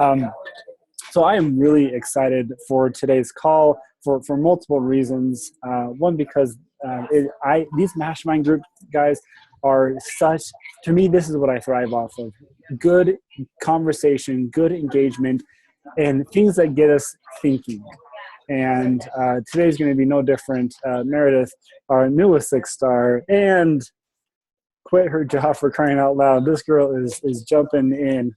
Um, so I am really excited for today's call for multiple reasons. One, because these mastermind group guys are such, to me, this is what I thrive off of. Good conversation, good engagement, and things that get us thinking. And today's going to be no different. Meredith, our newest six-star, and quit her job for crying out loud. This girl is jumping in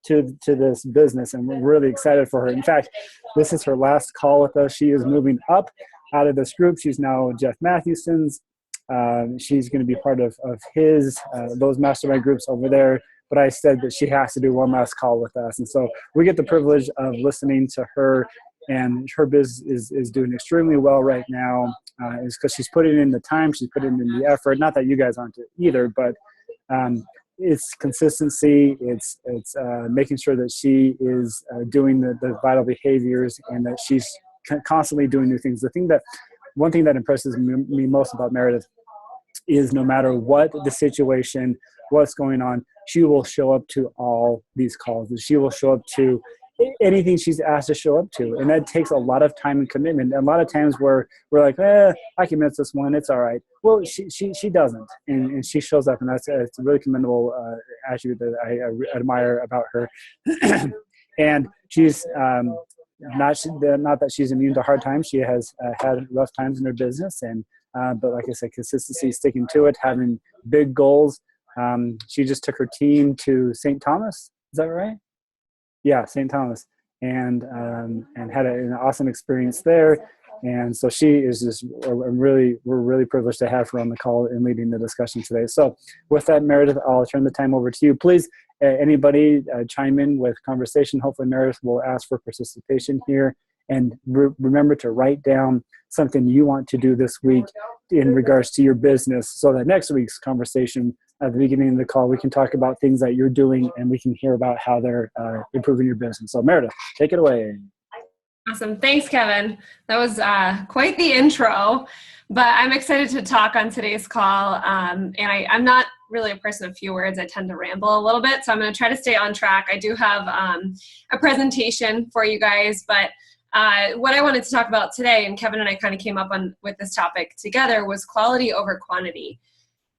to this business, and we're really excited for her. In fact, this is her last call with us. She is moving up out of this group. She's now Jeff Matthewson's. She's going to be part of his those mastermind groups over there. But I said that she has to do one last call with us, and so we get the privilege of listening to her. And her business is doing extremely well right now. Is because she's putting in the time, she's putting in the effort. Not that you guys aren't either, but it's consistency. It's making sure that she is doing the vital behaviors, and that she's constantly doing new things. One thing that impresses me most about Meredith is no matter what the situation, what's going on, she will show up to all these calls. And she will show up to anything she's asked to show up to. And that takes a lot of time and commitment. And a lot of times where we're like, I can miss this one, it's all right. Well, she doesn't. And she shows up, and it's a really commendable attribute that I admire about her. And she's not that she's immune to hard times. She has had rough times in her business. But like I said, consistency, sticking to it, having big goals. She just took her team to St. Thomas. Is that right? Yeah, St. Thomas, and had an awesome experience there. And so she is just we're really privileged to have her on the call and leading the discussion today. So with that, Meredith, I'll turn the time over to you. Please, anybody chime in with conversation. Hopefully Meredith will ask for participation here. And remember to write down something you want to do this week in regards to your business, so that next week's conversation at the beginning of the call, we can talk about things that you're doing, and we can hear about how they're improving your business. So Meredith, take it away. Awesome. Thanks, Kevin. That was quite the intro, but I'm excited to talk on today's call. And I'm not really a person of few words. I tend to ramble a little bit, so I'm going to try to stay on track. I do have a presentation for you guys, but what I wanted to talk about today, and Kevin and I kind of came up with this topic together, was quality over quantity.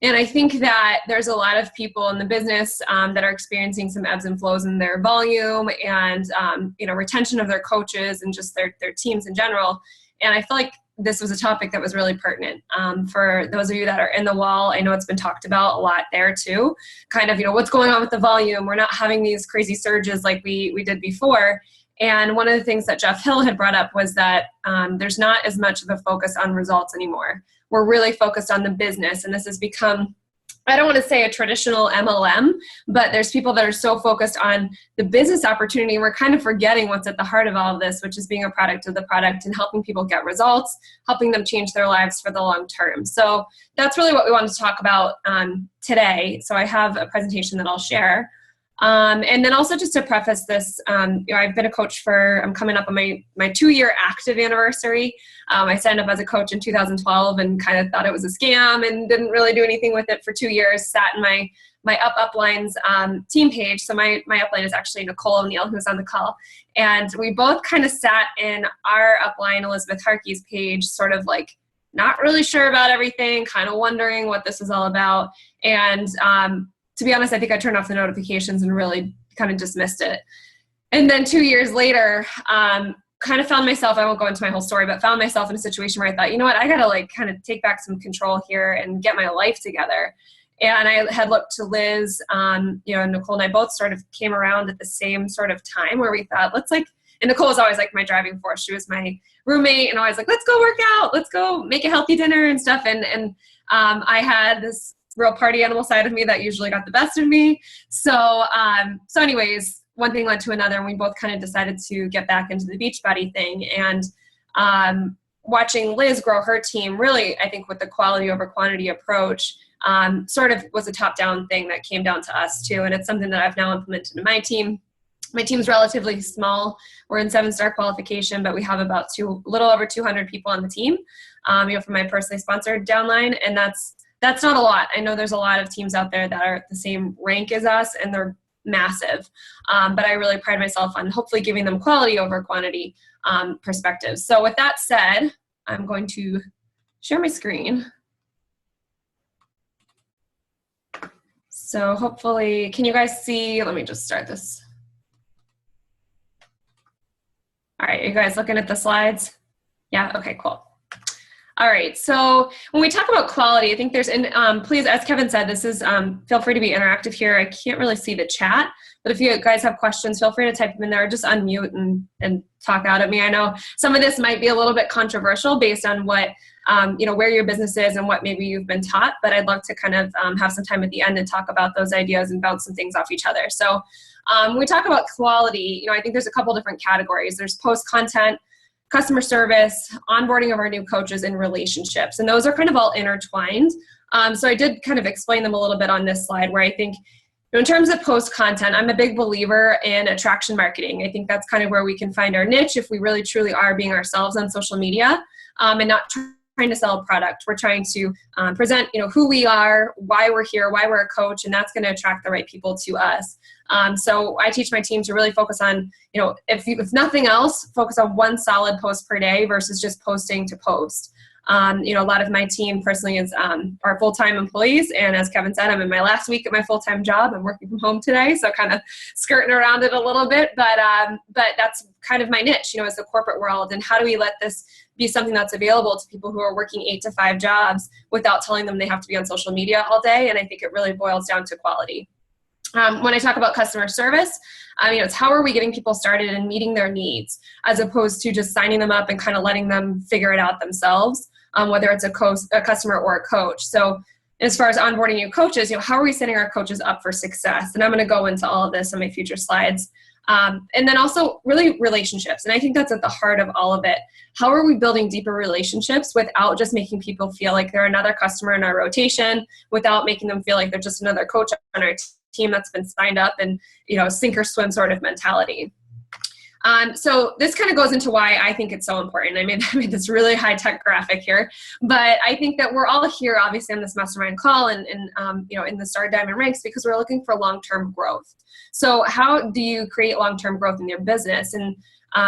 And I think that there's a lot of people in the business that are experiencing some ebbs and flows in their volume and retention of their coaches and just their teams in general. And I feel like this was a topic that was really pertinent for those of you that are in the wall. I know it's been talked about a lot there too. Kind of, what's going on with the volume? We're not having these crazy surges like we did before. And one of the things that Jeff Hill had brought up was that there's not as much of a focus on results anymore. We're really focused on the business, and this has become, I don't want to say a traditional MLM, but there's people that are so focused on the business opportunity, and we're kind of forgetting what's at the heart of all of this, which is being a product of the product and helping people get results, helping them change their lives for the long term. So that's really what we wanted to talk about today. So I have a presentation that I'll share. And then also just to preface this, I've been a coach I'm coming up on my 2-year active anniversary. I signed up as a coach in 2012 and kind of thought it was a scam and didn't really do anything with it for 2 years, sat in my uplines team page. So my upline is actually Nicole O'Neill, who's on the call. And we both kind of sat in our upline, Elizabeth Harkey's page, sort of like not really sure about everything, kind of wondering what this is all about. And to be honest, I think I turned off the notifications and really kind of dismissed it. And then 2 years later, kind of found myself, I won't go into my whole story, but found myself in a situation where I thought, you know what, I got to kind of take back some control here and get my life together. And I had looked to Liz, Nicole and I both sort of came around at the same sort of time where we thought, and Nicole was always like my driving force. She was my roommate and always like, let's go work out, let's go make a healthy dinner and stuff. And I had this real party animal side of me that usually got the best of me. So anyways, one thing led to another, and we both kind of decided to get back into the Beachbody thing. And watching Liz grow her team, really, I think with the quality over quantity approach, sort of was a top-down thing that came down to us too. And it's something that I've now implemented in my team. My team's relatively small. We're in 7-star qualification, but we have about a little over 200 people on the team, for my personally sponsored downline. And that's not a lot. I know there's a lot of teams out there that are at the same rank as us, and they're massive. But I really pride myself on hopefully giving them quality over quantity perspectives. So with that said, I'm going to share my screen. So hopefully, can you guys see? Let me just start this. All right, you guys looking at the slides? Yeah, okay, cool. All right, so when we talk about quality, I think there's, and please, as Kevin said, this is, feel free to be interactive here. I can't really see the chat, but if you guys have questions, feel free to type them in there, just unmute and talk out at me. I know some of this might be a little bit controversial based on what, where your business is and what maybe you've been taught, but I'd love to kind of have some time at the end and talk about those ideas and bounce some things off each other. So when we talk about quality, I think there's a couple different categories. There's post content, customer service, onboarding of our new coaches, and relationships. And those are kind of all intertwined. So I did kind of explain them a little bit on this slide where I think in terms of post content, I'm a big believer in attraction marketing. I think that's kind of where we can find our niche if we really truly are being ourselves on social media and not trying to sell a product. We're trying to present, who we are, why we're here, why we're a coach, and that's going to attract the right people to us. So I teach my team to really focus on, if nothing else, focus on one solid post per day versus just posting to post. A lot of my team personally is are full-time employees, and as Kevin said, I'm in my last week at my full-time job. I'm working from home today, so kind of skirting around it a little bit, but that's kind of my niche, is the corporate world, and how do we let this be something that's available to people who are working 8 to 5 jobs without telling them they have to be on social media all day, and I think it really boils down to quality. When I talk about customer service, it's how are we getting people started and meeting their needs as opposed to just signing them up and kind of letting them figure it out themselves, whether it's a customer or a coach. So as far as onboarding new coaches, how are we setting our coaches up for success? And I'm going to go into all of this on my future slides. And then also really relationships. And I think that's at the heart of all of it. How are we building deeper relationships without just making people feel like they're another customer in our rotation, without making them feel like they're just another coach on our team that's been signed up and, sink or swim sort of mentality. So this kind of goes into why I think it's so important. I made this really high-tech graphic here, but I think that we're all here, obviously, on this Mastermind call and in the Star Diamond ranks because we're looking for long-term growth. So how do you create long-term growth in your business? And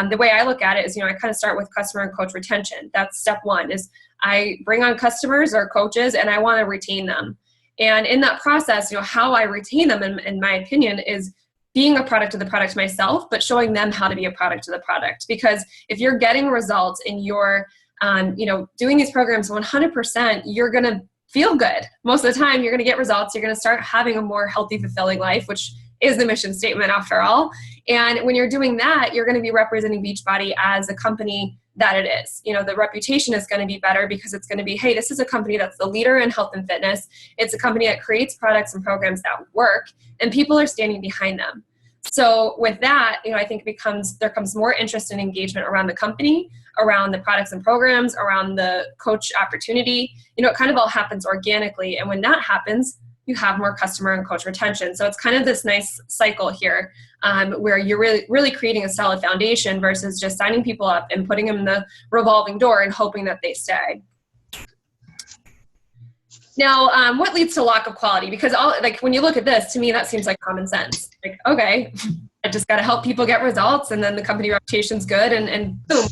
the way I look at it is, I kind of start with customer and coach retention. That's step one, is I bring on customers or coaches and I want to retain them. And in that process, how I retain them, in my opinion, is being a product of the product myself, but showing them how to be a product of the product. Because if you're getting results and you're, doing these programs 100%, you're going to feel good. Most of the time, you're going to get results. You're going to start having a more healthy, fulfilling life, which is the mission statement after all. And when you're doing that, you're going to be representing Beachbody as a company that it is. The reputation is going to be better because it's going to be, hey, this is a company that's the leader in health and fitness. It's a company that creates products and programs that work, and people are standing behind them. So with that, I think there comes more interest and engagement around the company, around the products and programs, around the coach opportunity. It kind of all happens organically. And when that happens, you have more customer and coach retention. So it's kind of this nice cycle here where you're really creating a solid foundation versus just signing people up and putting them in the revolving door and hoping that they stay. Now, what leads to lack of quality? Because when you look at this, to me, that seems like common sense. Like, okay, I just got to help people get results, and then the company reputation's good, and boom.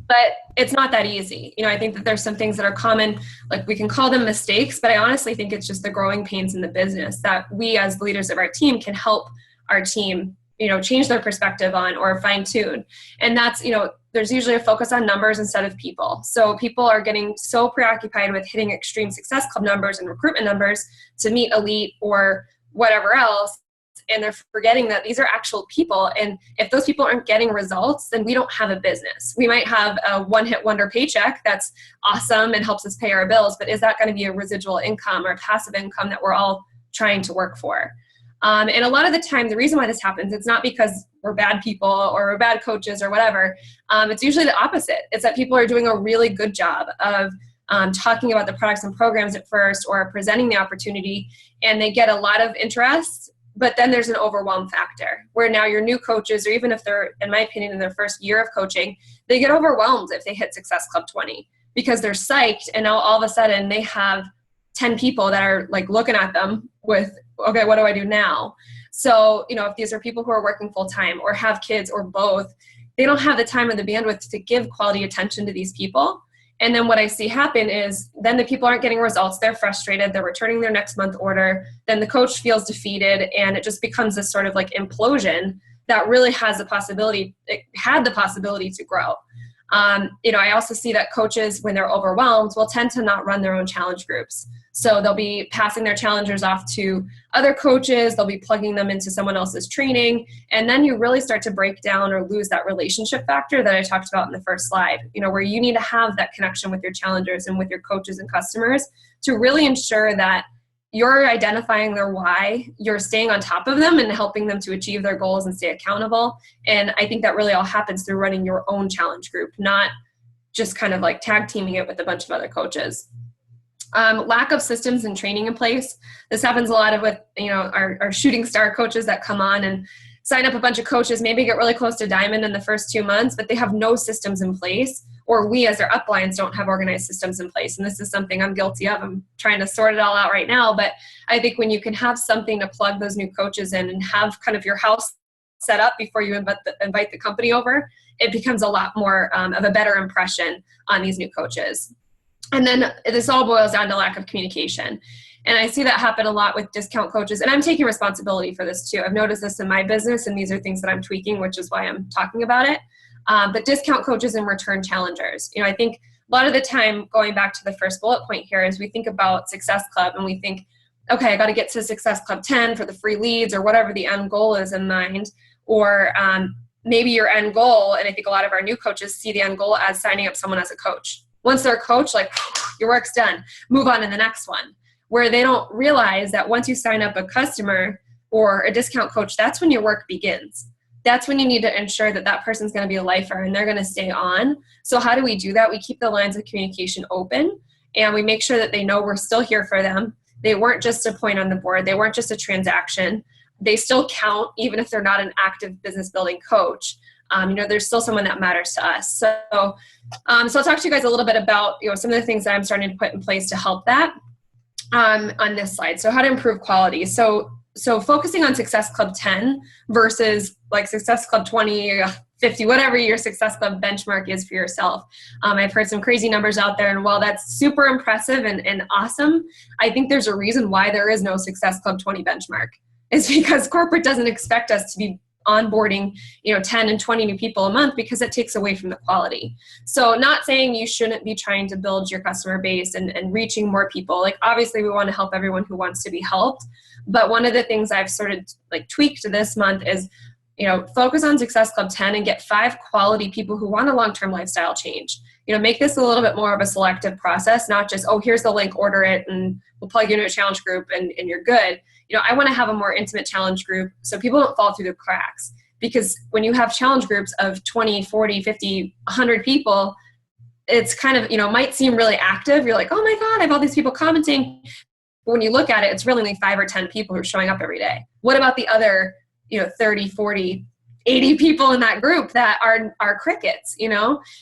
But it's not that easy. I think that there's some things that are common, like we can call them mistakes, but I honestly think it's just the growing pains in the business that we as the leaders of our team can help our team, change their perspective on or fine tune. And that's, there's usually a focus on numbers instead of people. So people are getting so preoccupied with hitting Extreme Success Club numbers and recruitment numbers to meet elite or whatever else. And they're forgetting that these are actual people. And if those people aren't getting results, then we don't have a business. We might have a one-hit wonder paycheck that's awesome and helps us pay our bills, but is that going to be a residual income or passive income that we're all trying to work for? And a lot of the time, the reason why this happens, it's not because we're bad people or we're bad coaches or whatever. It's usually the opposite. It's that people are doing a really good job of talking about the products and programs at first or presenting the opportunity, and they get a lot of interest. But then there's an overwhelm factor where now your new coaches, or even if they're, in my opinion, in their first year of coaching, they get overwhelmed if they hit Success Club 20 because they're psyched. And now all of a sudden they have 10 people that are like looking at them with, okay, what do I do now? So, if these are people who are working full time or have kids or both, they don't have the time or the bandwidth to give quality attention to these people. And then what I see happen is then the people aren't getting results. They're frustrated. They're returning their next month order. Then the coach feels defeated, and it just becomes this sort of like implosion that really had the possibility to grow. I also see that coaches, when they're overwhelmed, will tend to not run their own challenge groups. So they'll be passing their challengers off to other coaches. They'll be plugging them into someone else's training. And then you really start to break down or lose that relationship factor that I talked about in the first slide, where you need to have that connection with your challengers and with your coaches and customers to really ensure that you're identifying their why, you're staying on top of them and helping them to achieve their goals and stay accountable. And I think that really all happens through running your own challenge group, not just kind of like tag teaming it with a bunch of other coaches. Lack of systems and training in place. This happens a lot with, our shooting star coaches that come on and sign up a bunch of coaches, maybe get really close to diamond in the first 2 months, but they have no systems in place, or we as their uplines don't have organized systems in place. And this is something I'm guilty of. I'm trying to sort it all out right now. But I think when you can have something to plug those new coaches in and have kind of your house set up before you invite the company over, it becomes a lot more of a better impression on these new coaches. And then this all boils down to lack of communication. And I see that happen a lot with discount coaches. And I'm taking responsibility for this too. I've noticed this in my business, and these are things that I'm tweaking, which is why I'm talking about it. But discount coaches and return challengers. I think a lot of the time, going back to the first bullet point here, is we think about Success Club and we think, okay, I got to get to Success Club 10 for the free leads or whatever the end goal is in mind. Or maybe your end goal, and I think a lot of our new coaches see the end goal as signing up someone as a coach. Once they're a coach, like, your work's done, move on to the next one. Where they don't realize that once you sign up a customer or a discount coach, that's when your work begins. That's when you need to ensure that that person's going to be a lifer and they're going to stay on. So how do we do that? We keep the lines of communication open, and we make sure that they know we're still here for them. They weren't just a point on the board. They weren't just a transaction. They still count, even if they're not an active business building coach. There's still someone that matters to us. So I'll talk to you guys a little bit about, some of the things that I'm starting to put in place to help that on this slide. So how to improve quality. So focusing on Success Club 10 versus like Success Club 20, 50, whatever your Success Club benchmark is for yourself. I've heard some crazy numbers out there, and while that's super impressive and awesome, I think there's a reason why there is no Success Club 20 benchmark. It's because corporate doesn't expect us to be onboarding 10 and 20 new people a month, because it takes away from the quality. So not saying you shouldn't be trying to build your customer base and reaching more people. Like, obviously we want to help everyone who wants to be helped, but one of the things I've sort of like tweaked this month is focus on Success Club 10 and get 5 quality people who want a long-term lifestyle change. Make this a little bit more of a selective process, not just, oh, here's the link, order it, and we'll plug you into a challenge group and you're good. I want to have a more intimate challenge group so people don't fall through the cracks. Because when you have challenge groups of 20, 40, 50, 100 people, it's kind of, might seem really active. You're like, oh my God, I have all these people commenting. But when you look at it, it's really only 5 or 10 people who are showing up every day. What about the other 30, 40, 80 people in that group that are crickets,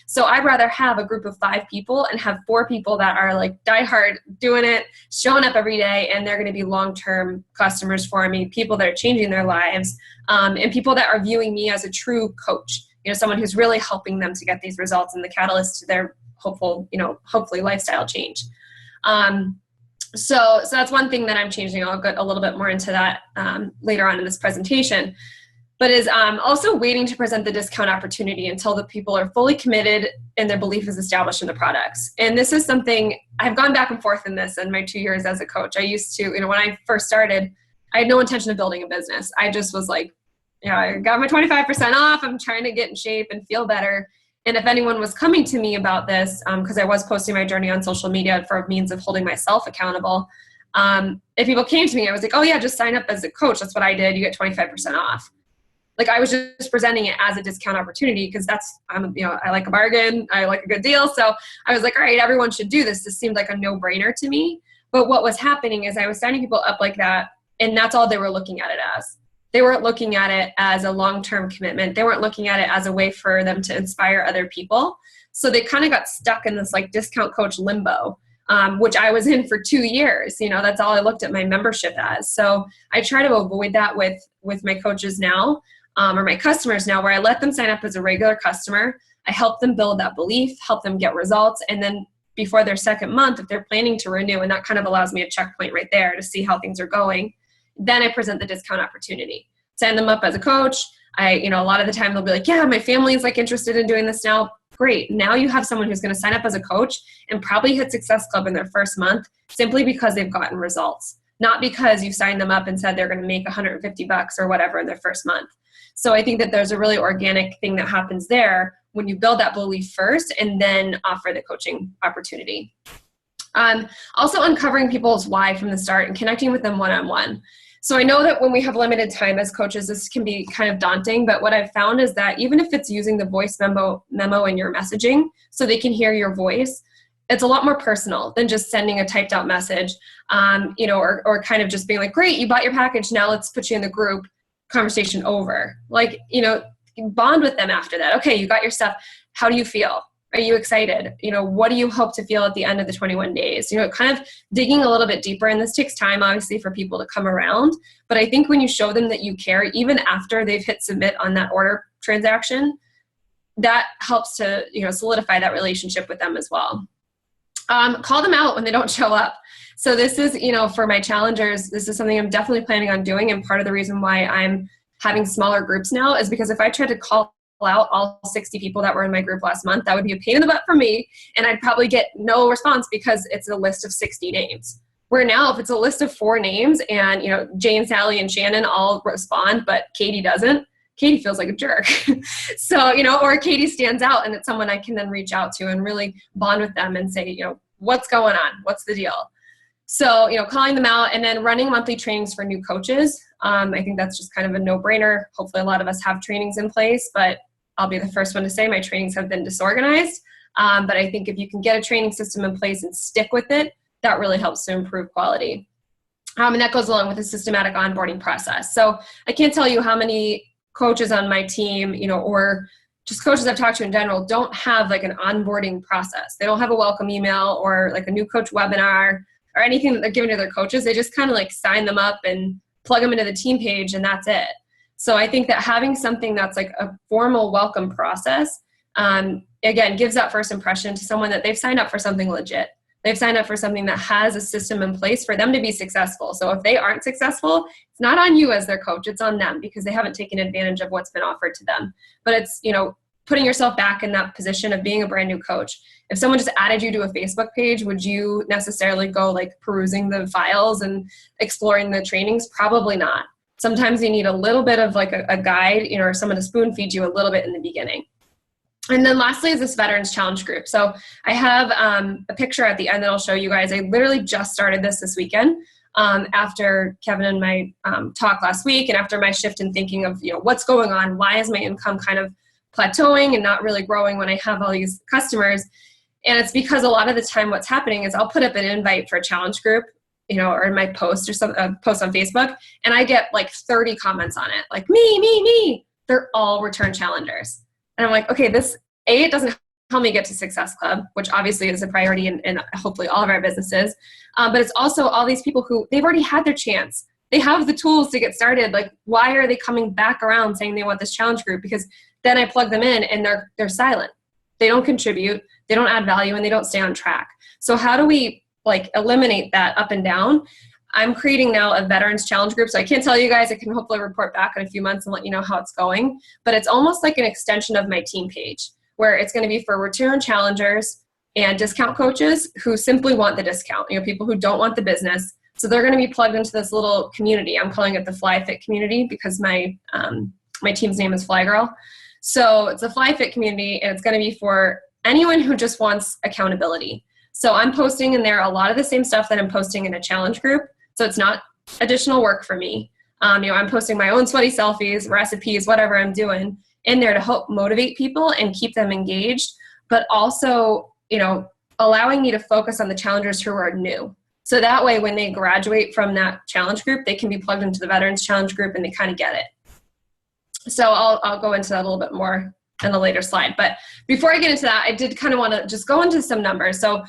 So I'd rather have a group of 5 people and have 4 people that are like diehard doing it, showing up every day, and they're going to be long-term customers for me, people that are changing their lives, and people that are viewing me as a true coach, someone who's really helping them to get these results and the catalyst to their hopefully lifestyle change. So that's one thing that I'm changing. I'll get a little bit more into that later on in this presentation. But is also waiting to present the discount opportunity until the people are fully committed and their belief is established in the products. And this is something I've gone back and forth in this in my 2 years as a coach. I used to, when I first started, I had no intention of building a business. I just was like, I got my 25% off. I'm trying to get in shape and feel better. And if anyone was coming to me about this, because I was posting my journey on social media for a means of holding myself accountable, if people came to me, I was like, oh yeah, just sign up as a coach. That's what I did. You get 25% off. Like, I was just presenting it as a discount opportunity because I like a bargain. I like a good deal. So I was like, all right, everyone should do this. This seemed like a no-brainer to me. But what was happening is I was signing people up like that, and that's all they were looking at it as. They weren't looking at it as a long-term commitment. They weren't looking at it as a way for them to inspire other people. So they kind of got stuck in this like discount coach limbo which I was in for 2 years. That's all I looked at my membership as. So I try to avoid that with my coaches now, or my customers now, where I let them sign up as a regular customer. I help them build that belief, help them get results. And then before their second month, if they're planning to renew, and that kind of allows me a checkpoint right there to see how things are going, then I present the discount opportunity. Sign them up as a coach. A lot of the time they'll be like, yeah, my family is like interested in doing this now. Great. Now you have someone who's going to sign up as a coach and probably hit Success Club in their first month simply because they've gotten results, not because you signed them up and said they're going to make $150 or whatever in their first month. So I think that there's a really organic thing that happens there when you build that belief first and then offer the coaching opportunity. Also uncovering people's why from the start and connecting with them one-on-one. So I know that when we have limited time as coaches, this can be kind of daunting, but what I've found is that even if it's using the voice memo in your messaging so they can hear your voice, it's a lot more personal than just sending a typed out message, or kind of just being like, great, you bought your package, now let's put you in the group, conversation over. Bond with them after that. Okay, you got your stuff. How do you feel? Are you excited? What do you hope to feel at the end of the 21 days? Kind of digging a little bit deeper. And this takes time, obviously, for people to come around. But I think when you show them that you care, even after they've hit submit on that order transaction, that helps to, solidify that relationship with them as well. Call them out when they don't show up. So this is, for my challengers, this is something I'm definitely planning on doing. And part of the reason why I'm having smaller groups now is because if I tried to call out all 60 people that were in my group last month, that would be a pain in the butt for me, and I'd probably get no response because it's a list of 60 names. Where now, if it's a list of 4 names and Jane, Sally, and Shannon all respond, but Katie doesn't, Katie feels like a jerk. So, or Katie stands out and it's someone I can then reach out to and really bond with them and say, what's going on? What's the deal? So, calling them out and then running monthly trainings for new coaches. I think that's just kind of a no-brainer. Hopefully a lot of us have trainings in place, but I'll be the first one to say my trainings have been disorganized. But I think if you can get a training system in place and stick with it, that really helps to improve quality. And that goes along with a systematic onboarding process. So I can't tell you how many coaches on my team, or just coaches I've talked to in general, don't have like an onboarding process. They don't have a welcome email or like a new coach webinar or anything that they're giving to their coaches. They just kind of like sign them up and plug them into the team page and that's it. So I think that having something that's like a formal welcome process, again, gives that first impression to someone that they've signed up for something legit. They've signed up for something that has a system in place for them to be successful. So if they aren't successful, it's not on you as their coach, it's on them because they haven't taken advantage of what's been offered to them. But it's, putting yourself back in that position of being a brand new coach. If someone just added you to a Facebook page, would you necessarily go like perusing the files and exploring the trainings? Probably not. Sometimes you need a little bit of like a guide, or someone to spoon feed you a little bit in the beginning. And then lastly is this Veterans Challenge group. So I have a picture at the end that I'll show you guys. I literally just started this weekend after Kevin and my talk last week and after my shift in thinking of, what's going on? Why is my income kind of plateauing and not really growing when I have all these customers? And it's because a lot of the time what's happening is I'll put up an invite for a challenge group, or in my post or some post on Facebook, and I get like 30 comments on it, like me. They're all return challengers. And I'm like, okay, it doesn't help me get to Success Club, which obviously is a priority in hopefully all of our businesses. But it's also all these people who they've already had their chance. They have the tools to get started. Like, why are they coming back around saying they want this challenge group? Because then I plug them in and they're silent. They don't contribute, they don't add value, and they don't stay on track. So how do we like eliminate that up and down? I'm creating now a Veterans Challenge group. So I can't tell you guys, I can hopefully report back in a few months and let you know how it's going. But it's almost like an extension of my team page where it's going to be for return challengers and discount coaches who simply want the discount, people who don't want the business. So they're going to be plugged into this little community. I'm calling it the Fly Fit community because my team's name is Fly Girl. So it's a Fly Fit community, and it's going to be for anyone who just wants accountability. So I'm posting in there a lot of the same stuff that I'm posting in a challenge group. So it's not additional work for me. I'm posting my own sweaty selfies, recipes, whatever I'm doing in there to help motivate people and keep them engaged, but also, allowing me to focus on the challengers who are new. So that way, when they graduate from that challenge group, they can be plugged into the Veterans Challenge group and they kind of get it. So I'll go into that a little bit more in a later slide. But before I get into that, I did kind of want to just go into some numbers. So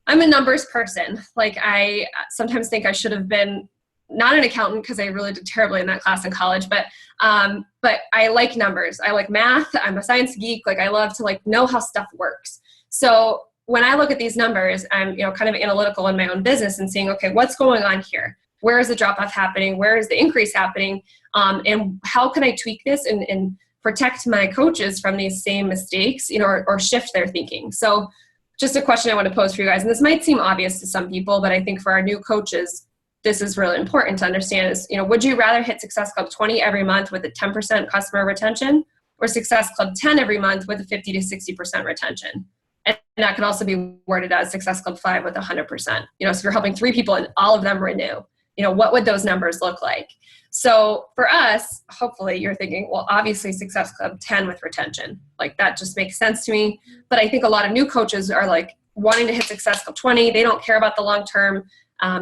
I'm a numbers person. Like I sometimes think I should have been not an accountant because I really did terribly in that class in college, but I like numbers. I like math. I'm a science geek. Like I love to like know how stuff works. So when I look at these numbers, I'm, kind of analytical in my own business and seeing, okay, what's going on here? Where is the drop off happening? Where is the increase happening? And how can I tweak this and protect my coaches from these same mistakes, or shift their thinking? So just a question I want to pose for you guys, and this might seem obvious to some people, but I think for our new coaches, this is really important to understand is, would you rather hit Success Club 20 every month with a 10% customer retention, or Success Club 10 every month with a 50 to 60% retention? And that could also be worded as Success Club 5 with 100%. So if you're helping 3 people and all of them renew, what would those numbers look like? So for us, hopefully you're thinking, well, obviously Success Club 10 with retention. Like that just makes sense to me. But I think a lot of new coaches are like wanting to hit Success Club 20. They don't care about the long-term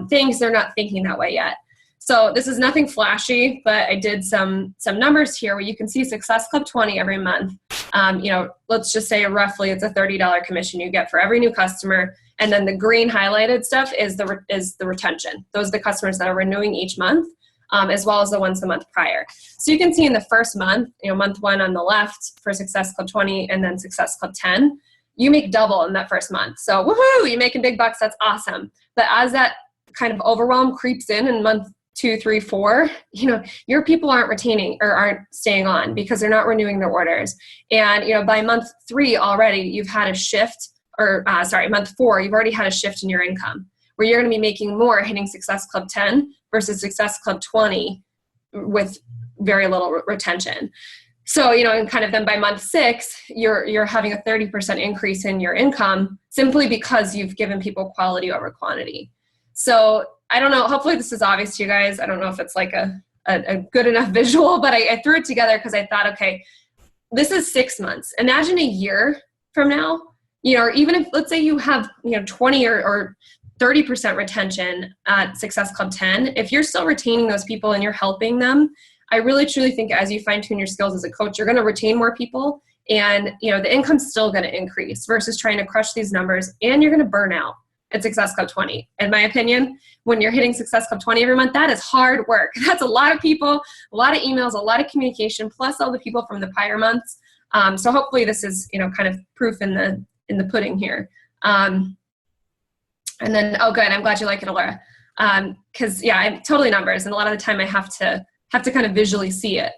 things. They're not thinking that way yet. So this is nothing flashy, but I did some numbers here where you can see Success Club 20 every month. Let's just say roughly it's a $30 commission you get for every new customer. And then the green highlighted stuff is the retention. Those are the customers that are renewing each month, as well as the ones the month prior. So you can see in the first month, month 1 on the left for Success Club 20 and then Success Club 10, you make double in that first month. So woohoo, you're making big bucks. That's awesome. But as that kind of overwhelm creeps in month 2, 3, 4, your people aren't retaining or aren't staying on because they're not renewing their orders. And, by month 3 already, you've had a shift month 4, you've already had a shift in your income where you're going to be making more hitting Success Club 10 versus Success Club 20 with very little retention. So, and kind of then by month 6, you're having a 30% increase in your income simply because you've given people quality over quantity. So I don't know, hopefully this is obvious to you guys. I don't know if it's like a good enough visual, but I threw it together because I thought, okay, this is 6 months. Imagine a year from now, or even if, let's say you have, 20 or 30% retention at Success Club 10, if you're still retaining those people and you're helping them, I really truly think as you fine tune your skills as a coach, you're going to retain more people and, the income's still going to increase versus trying to crush these numbers and you're going to burn out at Success Club 20. In my opinion, when you're hitting Success Club 20 every month, that is hard work. That's a lot of people, a lot of emails, a lot of communication, plus all the people from the prior months. So hopefully this is, kind of proof in the pudding here. And then, oh, good. I'm glad you like it, Laura. Because I'm totally numbers, and a lot of the time I have to kind of visually see it.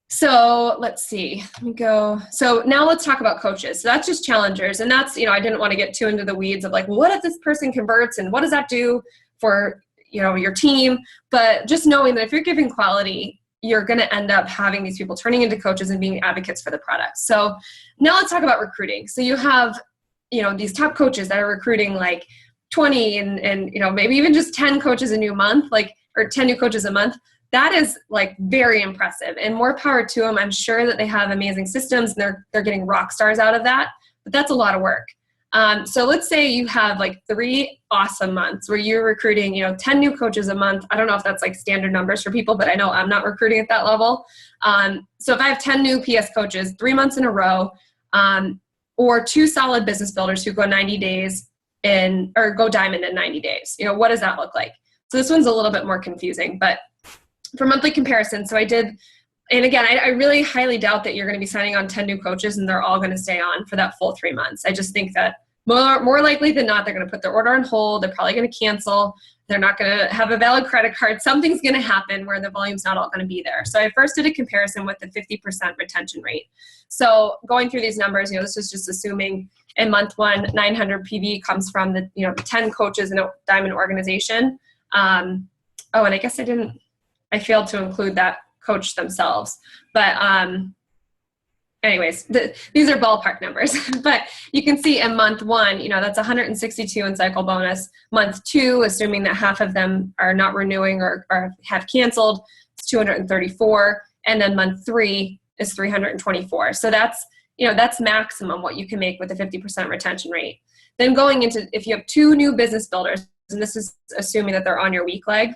So let's see. Let me go. So now let's talk about coaches. So that's just challengers, and that's I didn't want to get too into the weeds of like, what if this person converts, and what does that do for your team? But just knowing that if you're giving quality, you're going to end up having these people turning into coaches and being advocates for the product. So now let's talk about recruiting. So you have these top coaches that are recruiting like 20 and maybe even just 10 coaches a new month, or 10 new coaches a month. That is like very impressive, and more power to them. I'm sure that they have amazing systems and they're getting rock stars out of that, but that's a lot of work. So let's say you have like 3 awesome months where you're recruiting, 10 new coaches a month. I don't know if that's like standard numbers for people, but I know I'm not recruiting at that level. So if I have 10 new PS coaches, 3 months in a row, or 2 solid business builders who go 90 days or go diamond in 90 days, what does that look like? So this one's a little bit more confusing, but for monthly comparison, so I did, and again, I really highly doubt that you're going to be signing on 10 new coaches and they're all going to stay on for that full 3 months. I just think that more likely than not, they're going to put their order on hold. They're probably going to cancel. They're not going to have a valid credit card. Something's going to happen where the volume's not all going to be there. So I first did a comparison with the 50% retention rate. So going through these numbers, this is just assuming in month 1, 900 PV comes from the 10 coaches in a diamond organization. And I guess I failed to include that coach themselves. But anyways, these are ballpark numbers. But you can see in month 1, that's 162 in cycle bonus. Month 2, assuming that half of them are not renewing or have canceled, it's 234. And then month 3 is 324. So that's maximum what you can make with a 50% retention rate. Then going into, if you have 2 new business builders, and this is assuming that they're on your weak leg,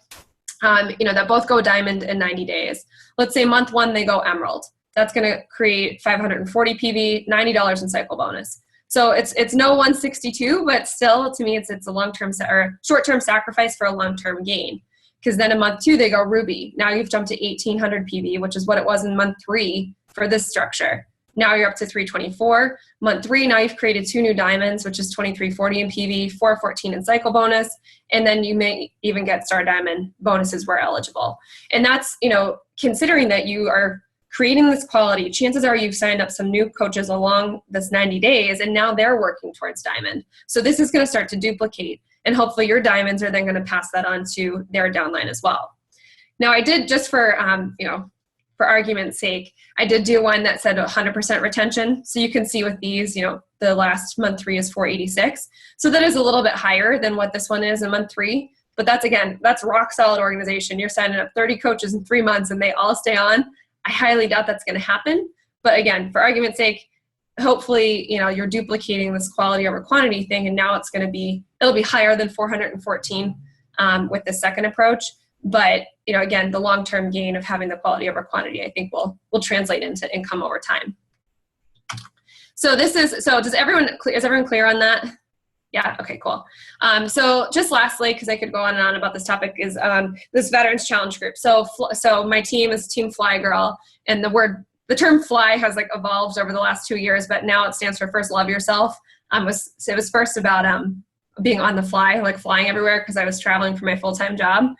that both go diamond in 90 days. Let's say month 1, they go emerald. That's going to create 540 PV, $90 in cycle bonus. So it's no 162, but still, to me, it's a long-term or short-term sacrifice for a long-term gain. Because then in month 2, they go ruby. Now you've jumped to 1800 PV, which is what it was in month 3 for this structure. Now you're up to 324. Month 3, now you've created 2 new diamonds, which is 2340 in PV, 414 in cycle bonus, and then you may even get star diamond bonuses where eligible. And that's, considering that you are creating this quality, chances are you've signed up some new coaches along this 90 days, and now they're working towards diamond. So this is going to start to duplicate, and hopefully your diamonds are then going to pass that on to their downline as well. Now I did, just for, for argument's sake, I did do one that said 100% retention. So you can see with these, the last month 3 is 486. So that is a little bit higher than what this one is in month 3. But that's rock solid organization. You're signing up 30 coaches in 3 months and they all stay on. I highly doubt that's going to happen. But again, for argument's sake, hopefully, you're duplicating this quality over quantity thing. And now it'll be higher than 414 with the second approach. But, again, the long-term gain of having the quality over quantity, I think will translate into income over time. So is everyone clear on that? Yeah. Okay, cool. So just lastly, because I could go on and on about this topic, is this Veterans Challenge group. So my team is Team Fly Girl, and the term fly has evolved over the last 2 years, but now it stands for First Love Yourself. It was first about being on the fly, flying everywhere, because I was traveling for my full-time job.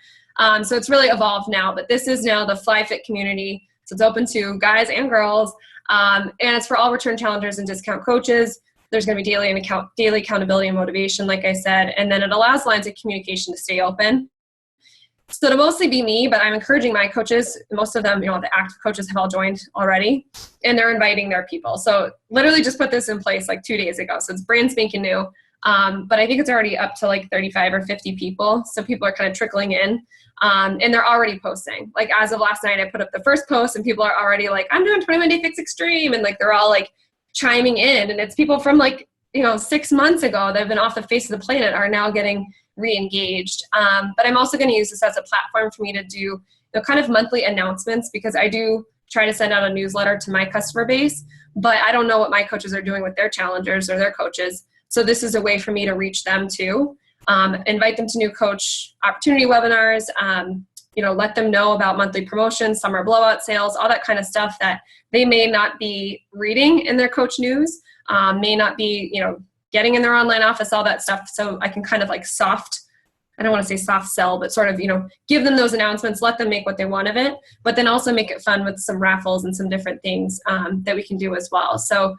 So it's really evolved now, but this is now the Fly Fit community. So it's open to guys and girls, and it's for all return challengers and discount coaches. There's going to be daily accountability and motivation, like I said, and then it allows lines of communication to stay open. So it'll mostly be me, but I'm encouraging my coaches. Most of them, the active coaches have all joined already, and they're inviting their people. So literally just put this in place 2 days ago. So it's brand spanking new, but I think it's already up to 35 or 50 people. So people are kind of trickling in, and they're already posting. As of last night, I put up the first post, and people are already I'm doing 21 Day Fix Extreme, and they're all chiming in, and it's people from 6 months ago that have been off the face of the planet are now getting re-engaged. But I'm also going to use this as a platform for me to do kind of monthly announcements, because I do try to send out a newsletter to my customer base, but I don't know what my coaches are doing with their challengers or their coaches. So this is a way for me to reach them too, invite them to new coach opportunity webinars, let them know about monthly promotions, summer blowout sales, all that kind of stuff that they may not be reading in their coach news, may not be, getting in their online office, all that stuff. So I can kind of I don't want to say soft sell, but sort of, give them those announcements, let them make what they want of it, but then also make it fun with some raffles and some different things that we can do as well. So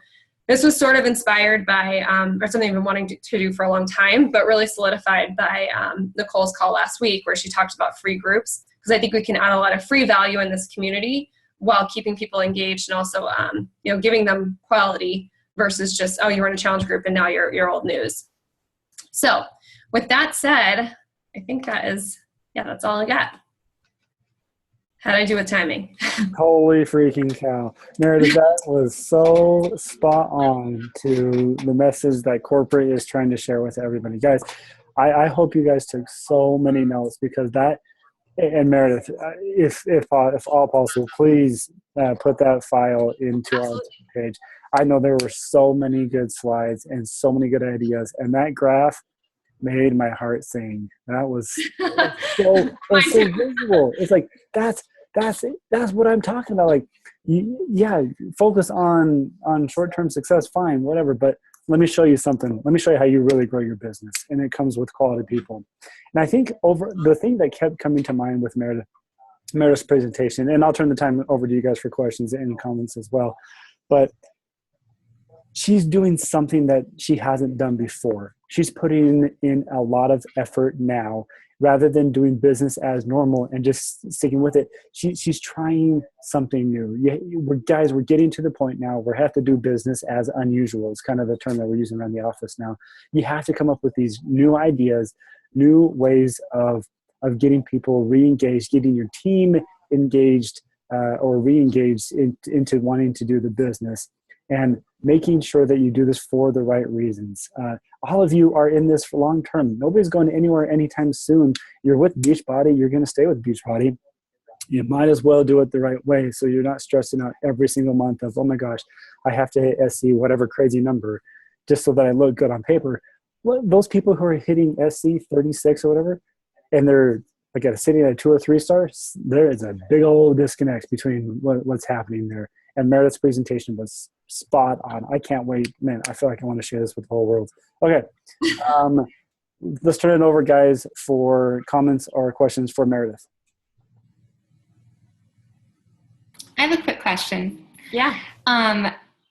this was sort of inspired by, or something I've been wanting to do for a long time, but really solidified by Nicole's call last week, where she talked about free groups, because I think we can add a lot of free value in this community while keeping people engaged, and also, giving them quality versus just, oh, you were in a challenge group and now you're old news. So with that said, I think that's all I got. How'd I do with timing? Holy freaking cow. Meredith, that was so spot on to the message that corporate is trying to share with everybody. Guys, I hope you guys took so many notes, because that, and Meredith, if all possible, please put that file into our page. I know there were so many good slides and so many good ideas, and that graph made my heart sing. That was so visual. It's that's what I'm talking about. Focus on short-term success, fine, whatever, but let me show you something. Let me show you how you really grow your business, and it comes with quality people. And I think the thing that kept coming to mind with Meredith's presentation, and I'll turn the time over to you guys for questions and comments as well, but she's doing something that she hasn't done before. She's putting in a lot of effort now, rather than doing business as normal and just sticking with it. She's trying something new. We're getting to the point now where we have to do business as unusual. It's kind of the term that we're using around the office now. You have to come up with these new ideas, new ways of getting people re-engaged, getting your team engaged or re-engaged into wanting to do the business, and making sure that you do this for the right reasons. All of you are in this for long term. Nobody's going anywhere anytime soon. You're with Beachbody. You're going to stay with Beachbody. You might as well do it the right way, so you're not stressing out every single month of, oh my gosh, I have to hit SC, whatever crazy number. just so that I look good on paper. Those people who are hitting SC 36 or whatever, and they're like sitting at a 2 or 3 stars, there is a big old disconnect between what's happening there. And Meredith's presentation was spot on. I can't wait. Man, I feel like I want to share this with the whole world. Okay. Let's turn it over, guys, for comments or questions for Meredith. I have a quick question. Yeah.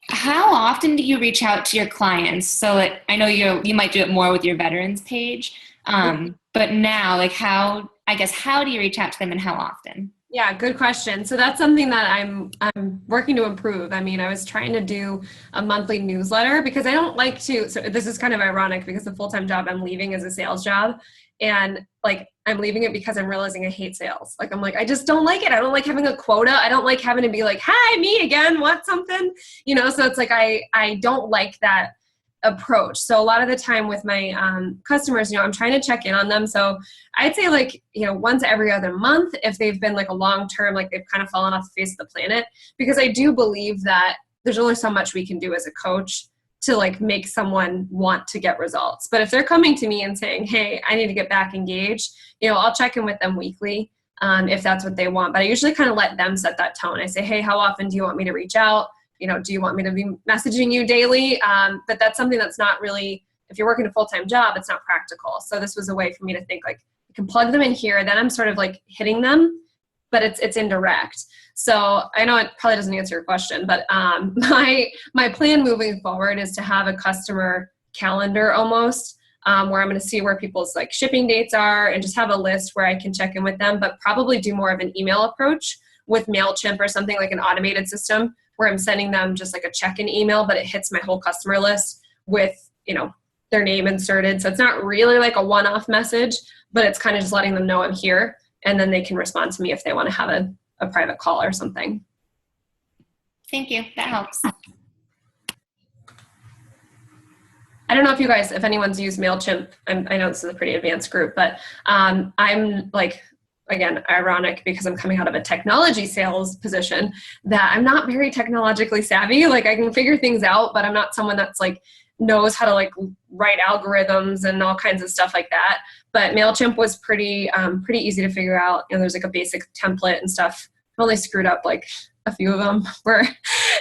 How often do you reach out to your clients? So I know you might do it more with your veterans page, but now, like, how do you reach out to them and how often? Yeah, good question. So that's something that I'm working to improve. I mean, I was trying to do a monthly newsletter because I don't like to, so this is kind of ironic because the full-time job I'm leaving is a sales job. And like, I'm leaving it because I'm realizing I hate sales. Like, I'm like, I just don't like it. I don't like having a quota. I don't like having to be like, hi, me again, want something? You know, so it's like, I don't like that approach. So a lot of the time with my customers, you know, I'm trying to check in on them. So I'd say like, you know, once every other month, if they've been like a long-term, like they've kind of fallen off the face of the planet, because I do believe that there's only so much we can do as a coach to like make someone want to get results. But if they're coming to me and saying, hey, I need to get back engaged, you know, I'll check in with them weekly if that's what they want. But I usually kind of let them set that tone. I say, hey, how often do you want me to reach out? You know, do you want me to be messaging you daily? But that's something that's not really, if you're working a full-time job, it's not practical. So this was a way for me to think like, I can plug them in here. Then I'm sort of like hitting them, but it's indirect. So I know it probably doesn't answer your question, but my plan moving forward is to have a customer calendar almost, where I'm going to see where people's like shipping dates are and just have a list where I can check in with them, but probably do more of an email approach with MailChimp or something like an automated system where I'm sending them just like a check-in email, but it hits my whole customer list with, you know, their name inserted. So it's not really like a one-off message, but it's kind of just letting them know I'm here. And then they can respond to me if they want to have a private call or something. Thank you. That helps. I don't know if anyone's used MailChimp. I know this is a pretty advanced group, but I'm like, again, ironic because I'm coming out of a technology sales position that I'm not very technologically savvy. Like I can figure things out, but I'm not someone that's like knows how to like write algorithms and all kinds of stuff like that. But MailChimp was pretty easy to figure out. You know, there's like a basic template and stuff. I've only screwed up like a few of them where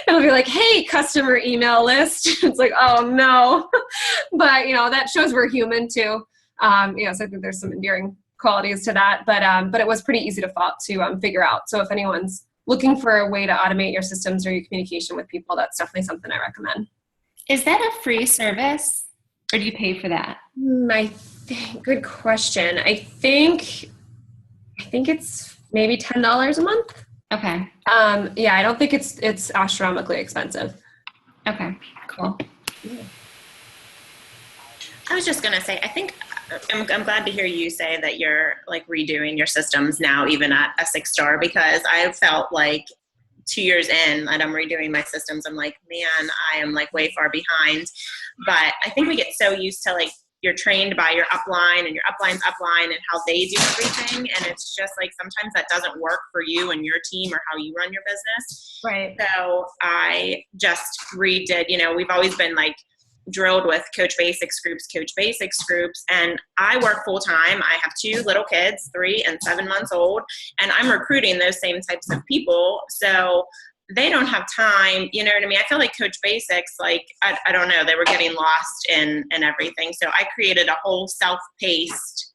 it'll be like, hey, customer email list. It's like, oh no. But you know, that shows we're human too. You know, so I think there's some endearing qualities to that, but it was pretty easy to figure out. So if anyone's looking for a way to automate your systems or your communication with people, that's definitely something I recommend. Is that a free service or do you pay for that? Good question. I think it's maybe $10 a month. Okay. Yeah, I don't think it's astronomically expensive. Okay, cool. I was just going to say, I think I'm glad to hear you say that you're like redoing your systems now, even at a 6-star, because I felt like 2 years in and I'm redoing my systems. I'm like, man, I am like way far behind. But I think we get so used to like, you're trained by your upline and your upline's upline and how they do everything. And it's just like, sometimes that doesn't work for you and your team or how you run your business. Right. So I just redid, you know, we've always been like, drilled with Coach Basics groups, and I work full time. I have 2 little kids, 3 and 7 months old, and I'm recruiting those same types of people. So they don't have time, you know what I mean? I feel like Coach Basics, like, I don't know, they were getting lost in everything. So I created a whole self-paced,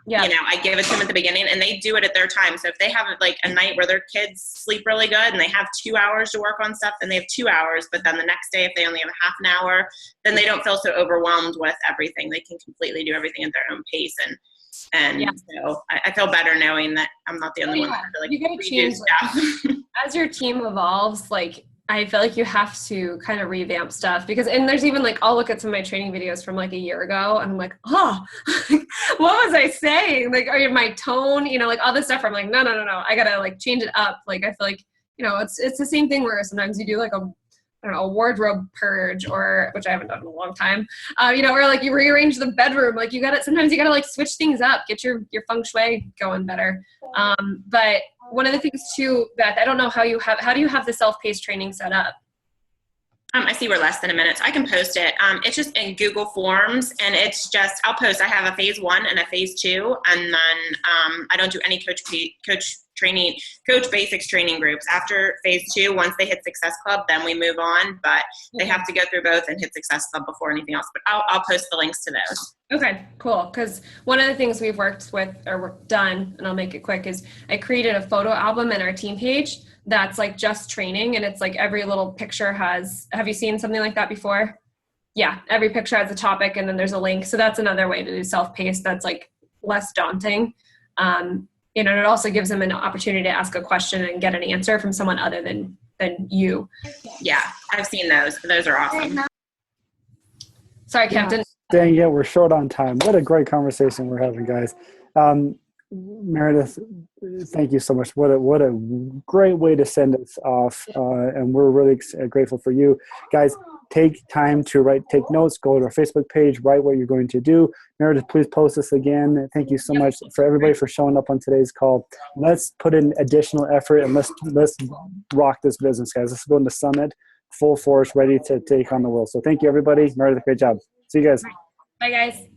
you know, I give it to them at the beginning and they do it at their time. So if they have like a night where their kids sleep really good and they have 2 hours to work on stuff, then they have 2 hours. But then the next day, if they only have a half an hour, then they don't feel so overwhelmed with everything. They can completely do everything at their own pace. And so I feel better knowing that I'm not the only one that has to like you gotta change stuff. As your team evolves, like I feel like you have to kind of revamp stuff and there's even like, I'll look at some of my training videos from like a year ago and I'm like, oh, what was I saying? Like, or my tone, you know, like all this stuff. I'm like, no. I gotta like change it up. Like, I feel like, you know, it's the same thing where sometimes you do like a wardrobe purge which I haven't done in a long time. You know, where like you rearrange the bedroom, like sometimes you gotta like switch things up, get your feng shui going better. But one of the things too, Beth, I don't know how do you have the self-paced training set up? I see we're less than a minute, so I can post it. It's just in Google Forms, and it's just, I'll post, I have a phase 1 and a phase 2, and then I don't do any coach basics training groups. After phase 2, once they hit Success Club, then we move on, but they have to go through both and hit Success Club before anything else. But I'll post the links to those. Okay, cool. Because one of the things we've worked with or done, and I'll make it quick, is I created a photo album in our team page that's like just training, and it's like every little picture has, have you seen something like that before? Yeah, every picture has a topic and then there's a link. So that's another way to do self-paced that's like less daunting. And it also gives them an opportunity to ask a question and get an answer from someone other than you. Yeah, I've seen those. Those are awesome. Sorry, Captain. Dang it, we're short on time. What a great conversation we're having, guys. Meredith, thank you so much. What a great way to send us off, and we're really grateful for you guys. Take time to take notes. Go to our Facebook page. Write what you're going to do. Meredith, please post this again. Thank you so much for everybody for showing up on today's call. Let's put in additional effort and let's rock this business, guys. Let's go into Summit full force, ready to take on the world. So thank you, everybody. Meredith, great job. See you guys. Bye, guys.